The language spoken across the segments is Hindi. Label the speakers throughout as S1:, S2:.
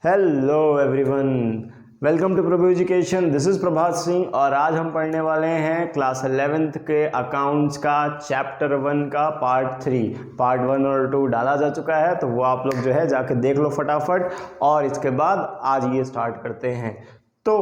S1: Hello everyone, welcome to Prabhu education. This is Prabhat Singh और आज हम पढ़ने वाले हैं क्लास 11th के अकाउंट्स का चैप्टर 1 का पार्ट 3। पार्ट 1 और 2 डाला जा चुका है, तो वो आप लोग जो है जाके देख लो फटाफट, और इसके बाद आज ये स्टार्ट करते हैं। तो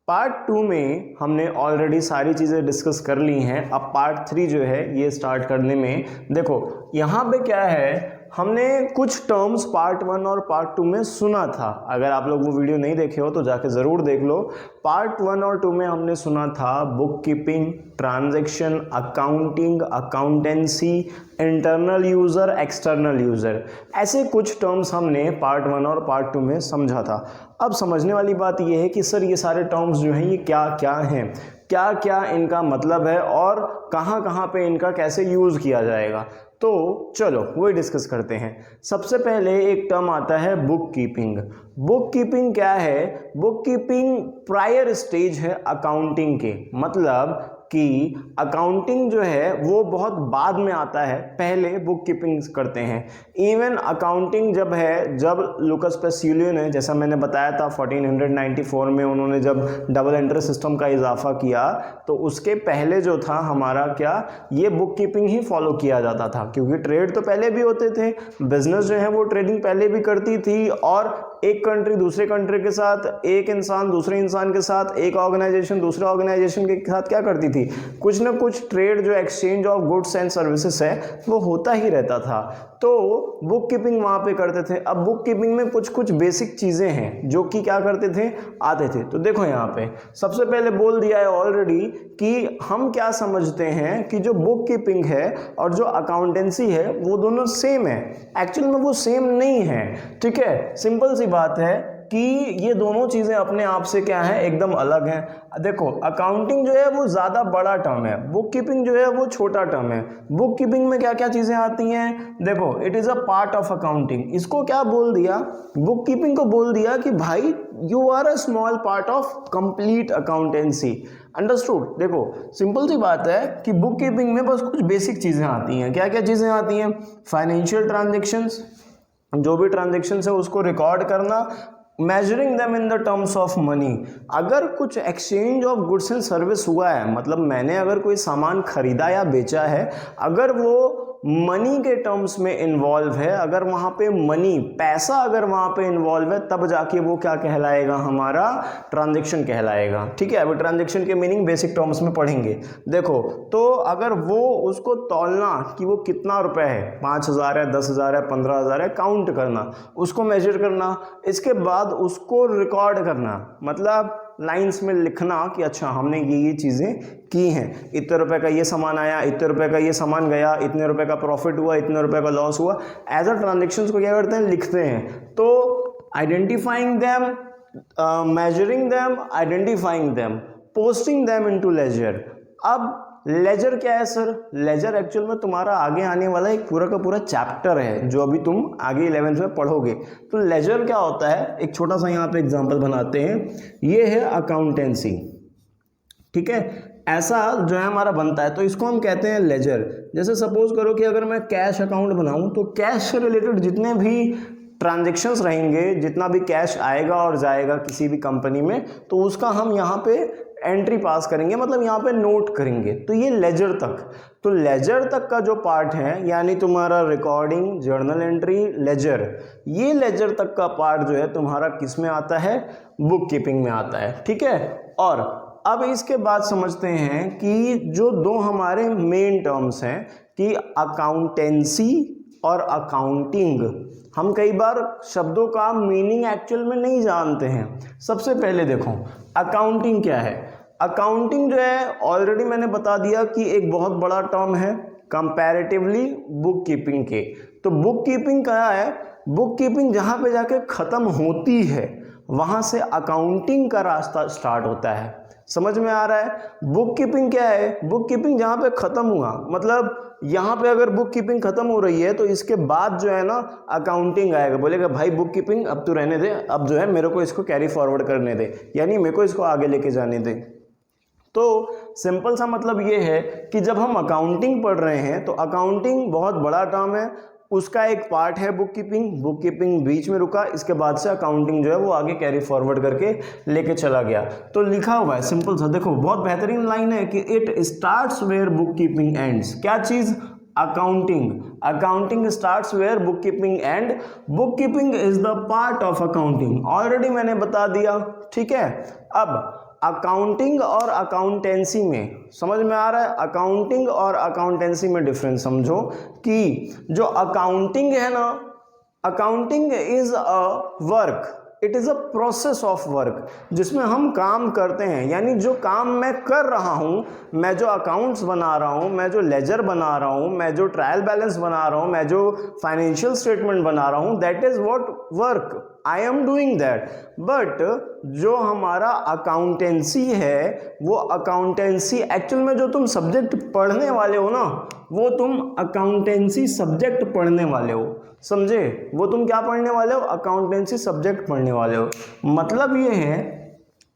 S1: पार्ट 2 में हमने ऑलरेडी सारी चीज़ें डिस्कस कर ली हैं। अब पार्ट 3 जो है ये स्टार्ट करने में देखो यहाँ पे क्या है, हमने कुछ टर्म्स पार्ट 1 और पार्ट 2 में सुना था। अगर आप लोग वो वीडियो नहीं देखे हो तो जाके ज़रूर देख लो। पार्ट 1 और 2 में हमने सुना था book keeping, transaction, accounting, accountancy, internal user, external user, ऐसे कुछ टर्म्स हमने पार्ट 1 और पार्ट 2 में समझा था। अब समझने वाली बात यह है कि सर ये सारे टर्म्स जो हैं ये क्या क्या हैं, क्या क्या इनका मतलब है और कहाँ कहाँ पे इनका कैसे यूज़ किया जाएगा। तो चलो वही डिस्कस करते हैं। सबसे पहले एक टर्म आता है बुक कीपिंग। बुक कीपिंग क्या है? बुक कीपिंग प्रायर स्टेज है अकाउंटिंग के, मतलब कि अकाउंटिंग जो है वो बहुत बाद में आता है, पहले बुक कीपिंग करते हैं। इवन अकाउंटिंग जब लुकस पेसिलियो ने, जैसा मैंने बताया था 1494 में उन्होंने जब डबल एंट्री सिस्टम का इजाफा किया, तो उसके पहले जो था हमारा क्या, ये बुक कीपिंग ही फॉलो किया जाता था, क्योंकि ट्रेड तो पहले भी होते थे, बिजनेस जो है वो ट्रेडिंग पहले भी करती थी, और एक कंट्री दूसरे कंट्री के साथ, एक इंसान दूसरे इंसान के साथ, एक ऑर्गेनाइजेशन दूसरे ऑर्गेनाइजेशन के साथ क्या करती थी, कुछ ना कुछ ट्रेड जो exchange of goods and services है वो होता ही रहता था। तो बुक कीपिंग वहाँ पे करते थे। अब बुक कीपिंग में कुछ कुछ बेसिक चीज़ें हैं जो कि क्या करते थे, आते थे। तो देखो यहाँ पे सबसे पहले बोल दिया है ऑलरेडी कि हम क्या समझते हैं कि जो बुक कीपिंग है और जो अकाउंटेंसी है वो दोनों सेम है। एक्चुअल में वो सेम नहीं है, ठीक है। सिंपल सी बात है कि ये दोनों चीज़ें अपने आप से क्या है, एकदम अलग हैं। देखो अकाउंटिंग जो है वो ज़्यादा बड़ा टर्म है, बुक कीपिंग जो है वो छोटा टर्म है। बुक कीपिंग में क्या क्या चीज़ें आती हैं, देखो it is a part of accounting. इसको क्या बोल दिया, बुक कीपिंग को बोल दिया कि भाई you are a small part of complete accountancy. Understood. देखो सिंपल सी बात है कि बुक कीपिंग में बस कुछ बेसिक चीज़ें आती हैं। क्या क्या चीज़ें आती हैं? फाइनेंशियल ट्रांजेक्शन्स, जो भी ट्रांजेक्शन्स है उसको रिकॉर्ड करना, measuring them in the terms of money. अगर कुछ exchange of goods and service हुआ है, मतलब मैंने अगर कोई सामान खरीदा या बेचा है, अगर वो मनी के टर्म्स में इन्वॉल्व है, अगर वहाँ पे मनी, पैसा अगर वहाँ पे इन्वॉल्व है, तब जाके वो क्या कहलाएगा, हमारा ट्रांजैक्शन कहलाएगा। ठीक है, अभी ट्रांजैक्शन के मीनिंग बेसिक टर्म्स में पढ़ेंगे। देखो तो अगर वो उसको तौलना कि वो कितना रुपए है, 5,000 है, 10,000 है, 15,000 है, काउंट करना, उसको मेजर करना, इसके बाद उसको रिकॉर्ड करना, मतलब लाइंस में लिखना कि अच्छा हमने ये चीज़ें की हैं, इतने रुपए का ये सामान आया, इतने रुपए का ये सामान गया, इतने रुपए का प्रॉफिट हुआ, इतने रुपए का लॉस हुआ। एज अ ट्रांजेक्शन्स को क्या करते हैं, लिखते हैं। तो identifying them, measuring them, identifying them, posting them into ledger. अब लेजर क्या है सर? लेजर एक्चुअल में तुम्हारा आगे आने वाला एक पूरा का पूरा चैप्टर है जो अभी तुम आगे 11th में पढ़ोगे। तो लेजर क्या होता है, एक छोटा सा यहाँ पे एग्जांपल बनाते हैं। ये है अकाउंटेंसी, ठीक है, ऐसा जो है हमारा बनता है, तो इसको हम कहते हैं लेजर। जैसे सपोज करो कि अगर मैं कैश अकाउंट बनाऊं, तो कैश से रिलेटेड जितने भी ट्रांजेक्शन्स रहेंगे, जितना भी कैश आएगा और जाएगा किसी भी कंपनी में, तो उसका हम यहाँ पे एंट्री पास करेंगे, मतलब यहाँ पे नोट करेंगे। तो ये लेजर तक, तो लेजर तक का जो पार्ट है, यानी तुम्हारा रिकॉर्डिंग, जर्नल एंट्री, लेजर, ये लेजर तक का पार्ट जो है तुम्हारा किस में आता है, बुक कीपिंग में आता है। ठीक है, और अब इसके बाद समझते हैं कि जो दो हमारे मेन टर्म्स हैं कि अकाउंटेंसी और अकाउंटिंग। हम कई बार शब्दों का मीनिंग एक्चुअल में नहीं जानते हैं। सबसे पहले देखो अकाउंटिंग क्या है। अकाउंटिंग जो है ऑलरेडी मैंने बता दिया कि एक बहुत बड़ा टर्म है कंपैरेटिवली बुक कीपिंग के। तो बुक कीपिंग क्या है, बुक कीपिंग जहाँ पे जाके ख़त्म होती है वहाँ से अकाउंटिंग का रास्ता स्टार्ट होता है। समझ में आ रहा है? बुक कीपिंग क्या है, बुक कीपिंग जहाँ पे ख़त्म हुआ, मतलब यहाँ पे अगर बुक कीपिंग खत्म हो रही है तो इसके बाद जो है ना अकाउंटिंग आएगा, बोलेगा भाई बुक कीपिंग अब तू रहने दे, अब जो है मेरे को इसको कैरी फॉरवर्ड करने दे, यानी मेरे को इसको आगे लेके जाने दे। तो सिंपल सा मतलब ये है कि जब हम अकाउंटिंग पढ़ रहे हैं तो अकाउंटिंग बहुत बड़ा टर्म है, उसका एक पार्ट है बुक कीपिंग। बुक कीपिंग बीच में रुका, इसके बाद से अकाउंटिंग जो है वो आगे कैरी फॉरवर्ड करके लेके चला गया। तो लिखा हुआ है सिंपल सा, देखो बहुत बेहतरीन लाइन है कि it starts where book keeping ends. क्या चीज? Accounting. Accounting starts where book keeping end, book keeping is the part of accounting. Already मैंने बता दिया, ठीक है। अब अकाउंटिंग और अकाउंटेंसी में समझ में आ रहा है, अकाउंटिंग और अकाउंटेंसी में डिफरेंस समझो कि जो अकाउंटिंग है ना, accounting is a work, it is a process of work, जिसमें हम काम करते हैं। यानी जो काम मैं कर रहा हूँ, मैं जो अकाउंट्स बना रहा हूँ, मैं जो लेजर बना रहा हूँ, मैं जो ट्रायल बैलेंस बना रहा हूँ, मैं जो फाइनेंशियल स्टेटमेंट बना रहा हूँ, that is what work, I am doing that. But जो हमारा अकाउंटेंसी है, वो अकाउंटेंसी एक्चुअल में जो तुम सब्जेक्ट पढ़ने वाले हो ना, वो तुम अकाउंटेंसी सब्जेक्ट पढ़ने वाले हो, समझे? वो तुम क्या पढ़ने वाले हो? अकाउंटेंसी सब्जेक्ट पढ़ने वाले हो। मतलब ये है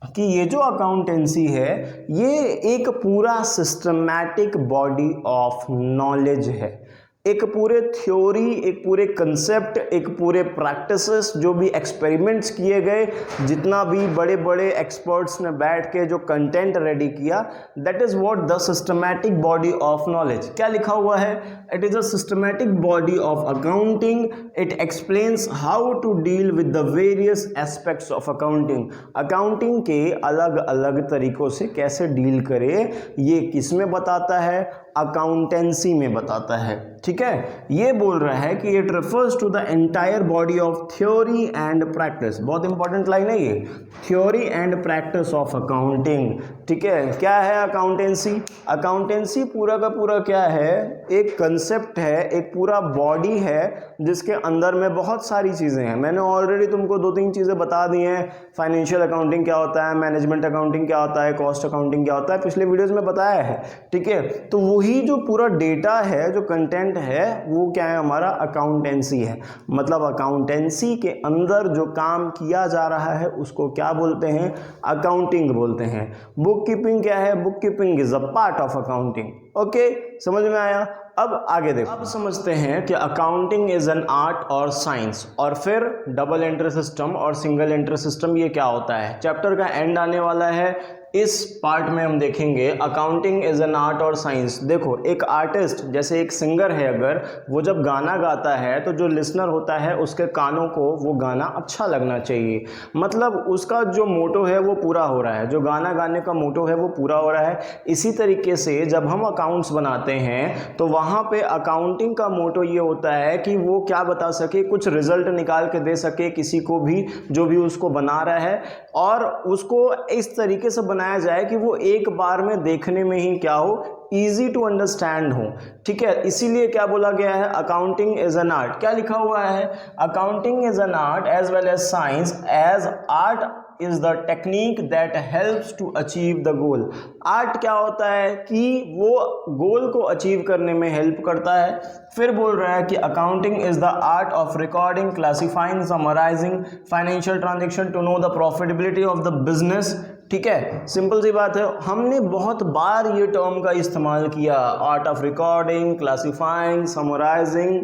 S1: कि ये जो अकाउंटेंसी है, ये एक पूरा सिस्टमैटिक बॉडी ऑफ नॉलेज है। एक पूरे थ्योरी, एक पूरे कंसेप्ट, एक पूरे प्रैक्टिसेस, जो भी एक्सपेरिमेंट्स किए गए, जितना भी बड़े बड़े एक्सपर्ट्स ने बैठ के जो कंटेंट रेडी किया, that is what the systematic body of knowledge. क्या लिखा हुआ है? It is a systematic body of accounting. It explains how to deal with the various aspects of accounting. Accounting के अलग अलग तरीकों से कैसे डील करे, ये किस में बताता है? अकाउंटेंसी में बताता है, ठीक है। ये बोल रहा है कि it refers to the entire body of theory and practice. बहुत इंपॉर्टेंट लाइन है ये, theory and practice of accounting, ठीक है। क्या है अकाउंटेंसी? अकाउंटेंसी पूरा का पूरा क्या है? एक कंसेप्ट है, एक पूरा बॉडी है, जिसके अंदर में बहुत सारी चीज़ें हैं। मैंने ऑलरेडी तुमको 2-3 चीज़ें बता दी हैं। फाइनेंशियल अकाउंटिंग क्या होता है, मैनेजमेंट अकाउंटिंग क्या होता है, कॉस्ट अकाउंटिंग क्या होता है, पिछले वीडियोज़ में बताया है, ठीक है। तो वही जो पूरा डेटा है, जो कंटेंट है, वो क्या है? हमारा अकाउंटेंसी है। मतलब अकाउंटेंसी के अंदर जो काम किया जा रहा है उसको क्या बोलते हैं? अकाउंटिंग बोलते हैं। बुक कीपिंग क्या है? Book keeping is a part of accounting. Okay, समझ में आया? अब आगे देखो, अब समझते हैं कि अकाउंटिंग इज एन आर्ट और साइंस, और फिर डबल एंट्री सिस्टम और सिंगल एंट्री सिस्टम ये क्या होता है। चैप्टर का एंड आने वाला है, इस पार्ट में हम देखेंगे अकाउंटिंग इज एन आर्ट और साइंस। देखो, एक आर्टिस्ट, जैसे एक सिंगर है, अगर वो जब गाना गाता है तो जो लिसनर होता है उसके कानों को वो गाना अच्छा लगना चाहिए। मतलब उसका जो मोटो है वो पूरा हो रहा है, जो गाना गाने का मोटो है वो पूरा हो रहा है। इसी तरीके से जब हम अकाउंट्स बनाते हैं तो वहाँ पे अकाउंटिंग का मोटो ये होता है कि वो क्या बता सके, कुछ रिजल्ट निकाल के दे सके किसी को भी, जो भी उसको बना रहा है, और उसको इस तरीके से बनाया जाए कि वो एक बार में देखने में ही क्या हो, इजी टू अंडरस्टैंड हो, ठीक है। इसीलिए क्या बोला गया है? Accounting is an art. क्या लिखा हुआ है? Accounting is an art as well as science, as art is the technique that helps to achieve the goal। Art क्या होता है कि वो गोल को अचीव करने में हेल्प करता है। फिर बोल रहा है कि accounting is the art of recording, classifying, summarising financial transaction to know the profitability of the business, ठीक है। सिंपल सी बात है, हमने बहुत बार ये टर्म का इस्तेमाल किया, art of recording, classifying, summarising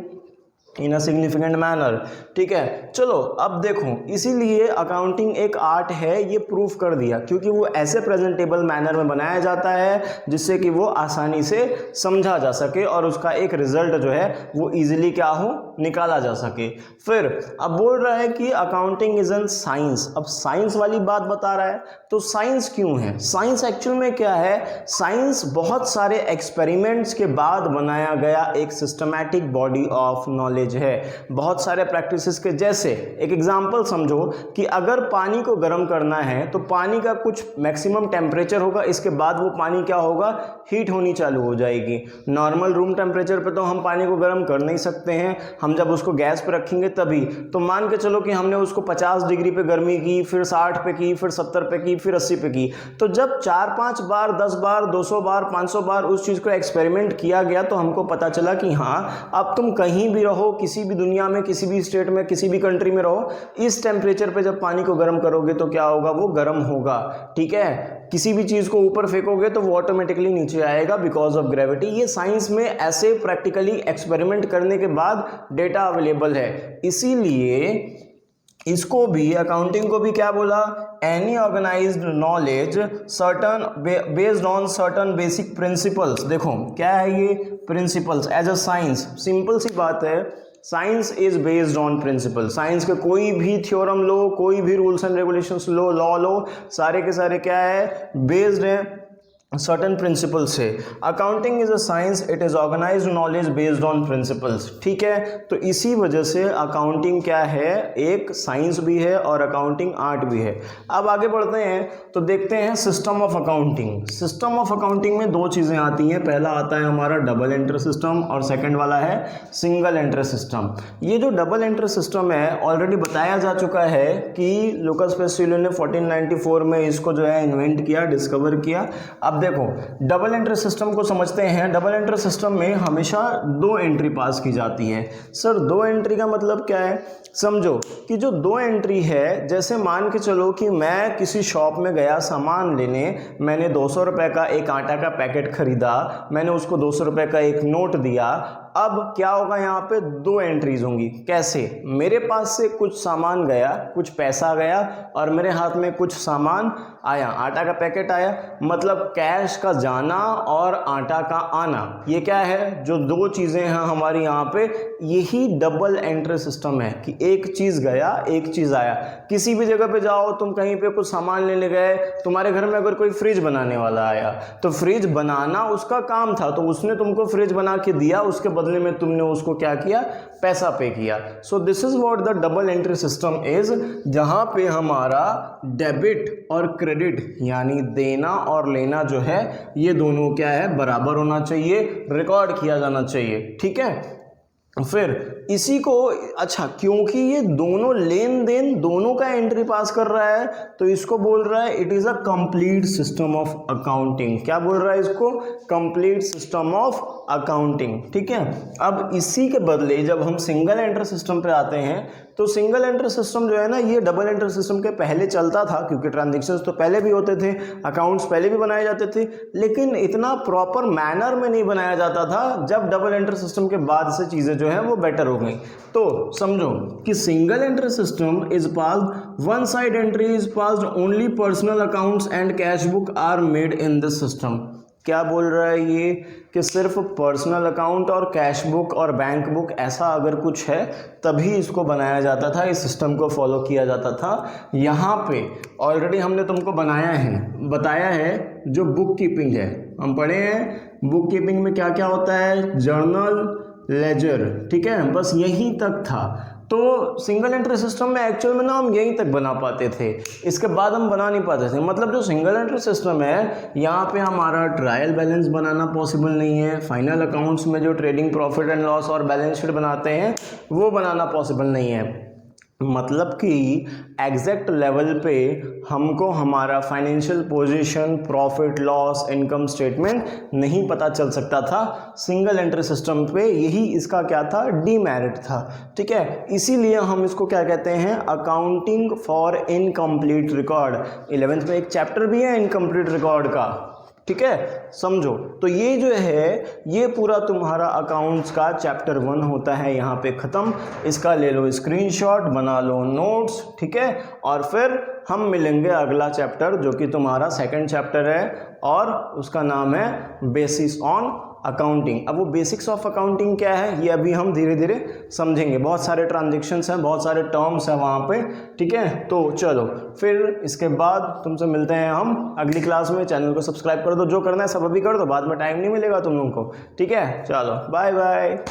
S1: in a significant manner, ठीक है। चलो अब देखो, इसीलिए अकाउंटिंग एक आर्ट है, ये प्रूफ कर दिया, क्योंकि वो ऐसे प्रेजेंटेबल मैनर में बनाया जाता है जिससे कि वो आसानी से समझा जा सके और उसका एक रिजल्ट जो है वो इजीली क्या हो, निकाला जा सके। फिर अब बोल रहा है कि अकाउंटिंग इज एन साइंस। अब साइंस वाली बात बता रहा है, तो साइंस क्यों है? साइंस एक्चुअल में क्या है? साइंस बहुत सारे एक्सपेरिमेंट्स के बाद बनाया गया एक सिस्टमैटिक बॉडी ऑफ नॉलेज है, बहुत सारे प्रैक्टिसेस के। जैसे एक एग्जांपल समझो कि अगर पानी को गर्म करना है तो पानी का कुछ मैक्सिमम टेम्परेचर होगा, इसके बाद वो पानी क्या होगा, हीट होनी चालू हो जाएगी। नॉर्मल रूम टेम्परेचर पे तो हम पानी को गर्म कर नहीं सकते हैं, हम जब उसको गैस पे रखेंगे तभी। तो मान के चलो कि हमने उसको 50 डिग्री पे गर्मी की, फिर 60 पे की, फिर 70 पे की, फिर 80 पे की। तो जब 4-5 बार, 10 बार, 200 बार, 500 बार उस चीज़ को एक्सपेरिमेंट किया गया तो हमको पता चला कि हाँ, अब तुम कहीं भी रहो, किसी भी दुनिया में, किसी भी स्टेट में, किसी भी कंट्री में रहो, इस टेम्परेचर पे जब पानी को गर्म करोगे तो क्या होगा, वो गर्म होगा। ठीक है, किसी भी चीज को ऊपर फेंकोगे तो वो ऑटोमेटिकली नीचे आएगा बिकॉज ऑफ ग्रेविटी। ये साइंस में ऐसे प्रैक्टिकली एक्सपेरिमेंट करने के बाद डेटा अवेलेबल है। इसीलिए इसको भी, अकाउंटिंग को भी क्या बोला, any organised knowledge certain based on certain basic principles. देखो क्या है ये principles as a science, simple सी बात है, science is based on principle. Science के कोई भी थ्योरम लो, कोई भी रूल्स एंड रेगुलेशंस लो, लॉ लो, सारे के सारे क्या है, बेस्ड है सर्टन प्रिंसिपल से। Accounting is a science, it is organised knowledge based on principles. ठीक है, तो इसी वजह से अकाउंटिंग क्या है, एक साइंस भी है और अकाउंटिंग आर्ट भी है। अब आगे बढ़ते हैं तो देखते हैं system of accounting. System of accounting में दो चीज़ें आती हैं, पहला आता है हमारा डबल एंट्री सिस्टम और सेकंड वाला है सिंगल एंट्री सिस्टम। ये जो डबल एंट्री सिस्टम है ऑलरेडी बताया जा चुका है कि लुकास पेसिलो ने 1494 में इसको जो है इन्वेंट किया, डिस्कवर किया। अब देखो डबल एंट्री सिस्टम को समझते हैं। डबल एंट्री सिस्टम में हमेशा दो एंट्री पास की जाती है। सर दो एंट्री का मतलब क्या है, समझो कि जो दो एंट्री है, जैसे मान के चलो कि मैं किसी शॉप में गया सामान लेने, मैंने 200 रुपये का एक आटा का पैकेट खरीदा, मैंने उसको 200 रुपये का एक नोट दिया। अब क्या होगा, यहाँ पे दो एंट्रीज होंगी। कैसे, मेरे पास से कुछ सामान गया, कुछ पैसा गया और मेरे हाथ में कुछ सामान आया, आटा का पैकेट आया, मतलब कैश का जाना और आटा का आना। ये क्या है, जो दो चीज़ें हैं हमारी यहाँ पे, यही डबल एंट्री सिस्टम है कि एक चीज़ गया, एक चीज़ आया। किसी भी जगह पे जाओ, तुम कहीं पे कुछ सामान लेने गए, तुम्हारे घर में अगर कोई फ्रिज बनाने वाला आया तो फ्रिज बनाना उसका काम था, तो उसने तुमको फ्रिज बना के दिया, उसके बदले में तुमने उसको क्या किया, पैसा पे किया। So this is what the double entry system is, जहां पे हमारा डेबिट और क्रेडिट यानी देना और लेना जो है, ये दोनों क्या है, बराबर होना चाहिए, रिकॉर्ड किया जाना चाहिए। ठीक है, फिर इसी को, अच्छा क्योंकि ये दोनों लेन देन दोनों का एंट्री पास कर रहा है तो इसको बोल रहा है it is a complete system of accounting. क्या बोल रहा है इसको, कंप्लीट सिस्टम ऑफ अकाउंटिंग। ठीक है, अब इसी के बदले जब हम सिंगल एंट्री सिस्टम पे आते हैं तो सिंगल एंट्री सिस्टम जो है ना, ये डबल एंट्री सिस्टम के पहले चलता था, क्योंकि ट्रांजेक्शन्स तो पहले भी होते थे, अकाउंट्स पहले भी बनाए जाते थे, लेकिन इतना प्रॉपर मैनर में नहीं बनाया जाता था। जब डबल एंट्री सिस्टम के बाद से चीज़ें जो है वो बेटर हो गई। तो समझो कि single entry system is passed, one side entry is passed, only personal accounts and cash book are made in this system. क्या बोल रहा है ये, कि सिर्फ पर्सनल अकाउंट और कैश बुक और बैंक बुक ऐसा अगर कुछ है तभी इसको बनाया जाता था, इस सिस्टम को फॉलो किया जाता था। यहाँ पे ऑलरेडी हमने तुमको बताया है जो बुक कीपिंग है, हम पढ़े हैं बुक कीपिंग में क्या क्या होता है, जर्नल, लेजर। ठीक है, बस यहीं तक था। तो सिंगल एंट्री सिस्टम में एक्चुअल में ना हम यहीं तक बना पाते थे, इसके बाद हम बना नहीं पाते थे। मतलब जो सिंगल एंट्री सिस्टम है, यहाँ पे हमारा ट्रायल बैलेंस बनाना पॉसिबल नहीं है, फाइनल अकाउंट्स में जो ट्रेडिंग प्रॉफिट एंड लॉस और बैलेंस शीट बनाते हैं वो बनाना पॉसिबल नहीं है। मतलब कि एग्जैक्ट लेवल पे हमको हमारा financial position, profit loss, income statement नहीं पता चल सकता था सिंगल एंट्री सिस्टम पे। यही इसका क्या था, डीमेरिट था। ठीक है, इसीलिए हम इसको क्या कहते हैं, accounting for incomplete record. 11th में एक चैप्टर भी है इनकम्प्लीट रिकॉर्ड का। ठीक है, समझो। तो ये जो है, ये पूरा तुम्हारा अकाउंट्स का चैप्टर 1 होता है, यहाँ पे ख़त्म। इसका ले लो स्क्रीनशॉट, बना लो नोट्स। ठीक है, और फिर हम मिलेंगे अगला चैप्टर जो कि तुम्हारा सेकंड चैप्टर है और उसका नाम है बेसिस ऑन अकाउंटिंग। अब वो बेसिक्स ऑफ अकाउंटिंग क्या है, ये अभी हम धीरे धीरे समझेंगे। बहुत सारे ट्रांजेक्शन्स हैं, बहुत सारे टर्म्स हैं वहाँ पे। ठीक है, तो चलो फिर इसके बाद तुमसे मिलते हैं हम अगली क्लास में। चैनल को सब्सक्राइब कर दो, जो करना है सब अभी कर दो, बाद में टाइम नहीं मिलेगा तुम लोगों को। ठीक है, चलो बाय बाय।